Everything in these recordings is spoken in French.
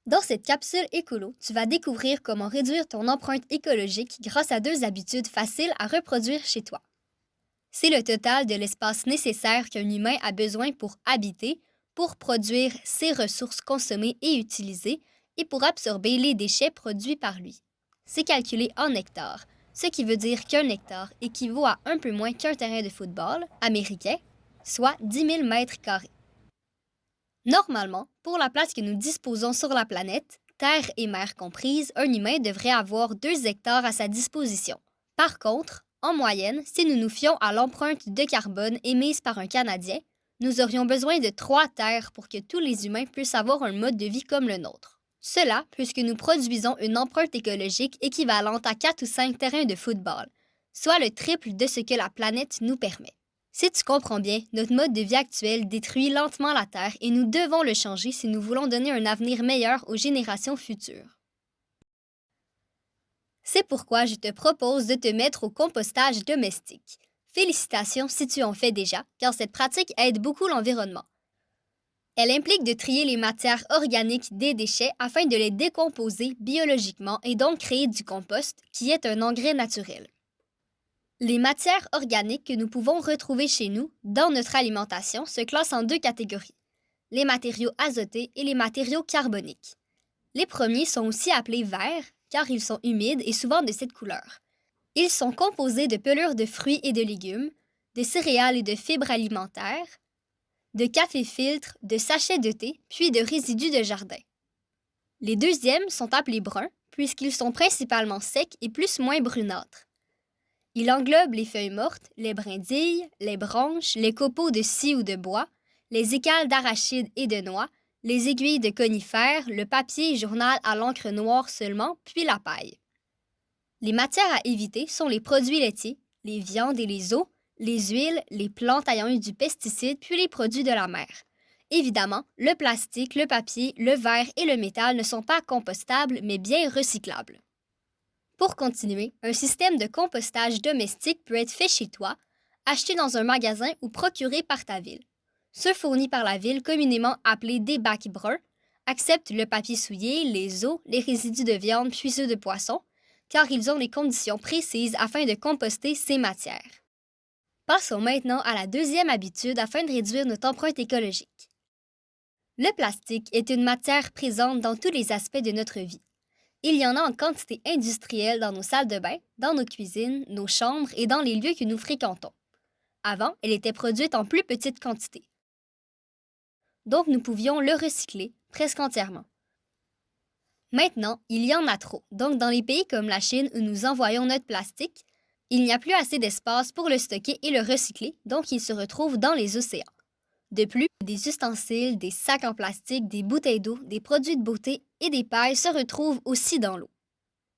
Dans cette capsule écolo, tu vas découvrir comment réduire ton empreinte écologique grâce à deux habitudes faciles à reproduire chez toi. C'est le total de l'espace nécessaire qu'un humain a besoin pour habiter, pour produire ses ressources consommées et utilisées et pour absorber les déchets produits par lui. C'est calculé en hectares, ce qui veut dire qu'un hectare équivaut à un peu moins qu'un terrain de football américain, soit 10 000 mètres carrés. Normalement, pour la place que nous disposons sur la planète, terre et mer comprises, un humain devrait avoir 2 hectares à sa disposition. Par contre, en moyenne, si nous nous fions à l'empreinte de carbone émise par un Canadien, nous aurions besoin de 3 terres pour que tous les humains puissent avoir un mode de vie comme le nôtre. Cela puisque nous produisons une empreinte écologique équivalente à 4 ou 5 terrains de football, soit le triple de ce que la planète nous permet. Si tu comprends bien, notre mode de vie actuel détruit lentement la Terre et nous devons le changer si nous voulons donner un avenir meilleur aux générations futures. C'est pourquoi je te propose de te mettre au compostage domestique. Félicitations si tu en fais déjà, car cette pratique aide beaucoup l'environnement. Elle implique de trier les matières organiques des déchets afin de les décomposer biologiquement et donc créer du compost, qui est un engrais naturel. Les matières organiques que nous pouvons retrouver chez nous, dans notre alimentation, se classent en 2 catégories, les matériaux azotés et les matériaux carboniques. Les premiers sont aussi appelés verts, car ils sont humides et souvent de cette couleur. Ils sont composés de pelures de fruits et de légumes, de céréales et de fibres alimentaires, de café-filtre, de sachets de thé, puis de résidus de jardin. Les deuxièmes sont appelés bruns, puisqu'ils sont principalement secs et plus moins brunâtres. Il englobe les feuilles mortes, les brindilles, les branches, les copeaux de scie ou de bois, les écales d'arachides et de noix, les aiguilles de conifères, le papier et journal à l'encre noire seulement, puis la paille. Les matières à éviter sont les produits laitiers, les viandes et les os, les huiles, les plantes ayant eu du pesticide, puis les produits de la mer. Évidemment, le plastique, le papier, le verre et le métal ne sont pas compostables, mais bien recyclables. Pour continuer, un système de compostage domestique peut être fait chez toi, acheté dans un magasin ou procuré par ta ville. Ceux fournis par la ville, communément appelés des bacs bruns, acceptent le papier souillé, les os, les résidus de viande puis ceux de poisson, car ils ont les conditions précises afin de composter ces matières. Passons maintenant à la deuxième habitude afin de réduire notre empreinte écologique. Le plastique est une matière présente dans tous les aspects de notre vie. Il y en a en quantité industrielle dans nos salles de bain, dans nos cuisines, nos chambres et dans les lieux que nous fréquentons. Avant, elle était produite en plus petite quantité. Donc, nous pouvions le recycler presque entièrement. Maintenant, il y en a trop. Donc, dans les pays comme la Chine où nous envoyons notre plastique, il n'y a plus assez d'espace pour le stocker et le recycler, donc il se retrouve dans les océans. De plus, des ustensiles, des sacs en plastique, des bouteilles d'eau, des produits de beauté et des pailles se retrouvent aussi dans l'eau.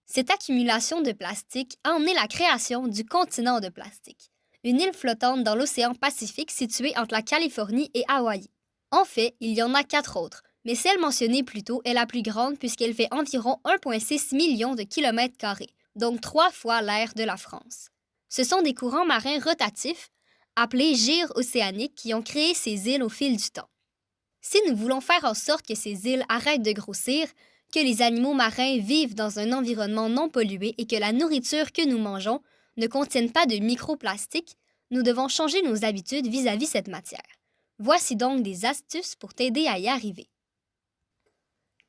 Cette accumulation de plastique a emmené la création du continent de plastique, une île flottante dans l'océan Pacifique située entre la Californie et Hawaï. En fait, il y en a 4 autres, mais celle mentionnée plus tôt est la plus grande puisqu'elle fait environ 1,6 million de kilomètres carrés, donc 3 fois l'aire de la France. Ce sont des courants marins rotatifs, appelés gyres océaniques, qui ont créé ces îles au fil du temps. Si nous voulons faire en sorte que ces îles arrêtent de grossir, que les animaux marins vivent dans un environnement non pollué et que la nourriture que nous mangeons ne contienne pas de microplastiques, nous devons changer nos habitudes vis-à-vis cette matière. Voici donc des astuces pour t'aider à y arriver.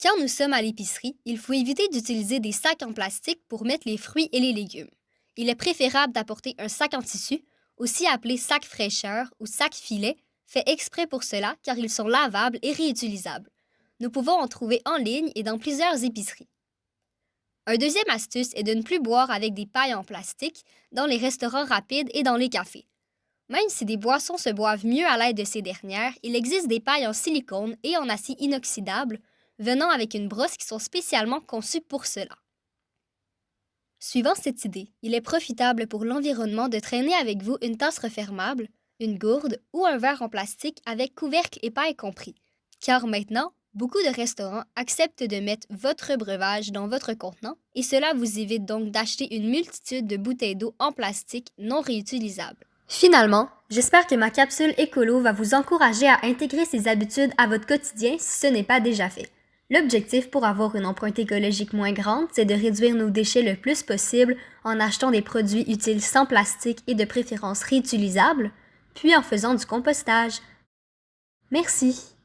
Quand nous sommes à l'épicerie, il faut éviter d'utiliser des sacs en plastique pour mettre les fruits et les légumes. Il est préférable d'apporter un sac en tissu, aussi appelé sac fraîcheur ou sac filet, fait exprès pour cela car ils sont lavables et réutilisables. Nous pouvons en trouver en ligne et dans plusieurs épiceries. Un deuxième astuce est de ne plus boire avec des pailles en plastique dans les restaurants rapides et dans les cafés. Même si des boissons se boivent mieux à l'aide de ces dernières, il existe des pailles en silicone et en acier inoxydable venant avec une brosse qui sont spécialement conçues pour cela. Suivant cette idée, il est profitable pour l'environnement de traîner avec vous une tasse refermable, une gourde ou un verre en plastique avec couvercle et paille compris. Car maintenant, beaucoup de restaurants acceptent de mettre votre breuvage dans votre contenant et cela vous évite donc d'acheter une multitude de bouteilles d'eau en plastique non réutilisables. Finalement, j'espère que ma capsule écolo va vous encourager à intégrer ces habitudes à votre quotidien si ce n'est pas déjà fait. L'objectif pour avoir une empreinte écologique moins grande, c'est de réduire nos déchets le plus possible en achetant des produits utiles sans plastique et de préférence réutilisables, puis en faisant du compostage. Merci.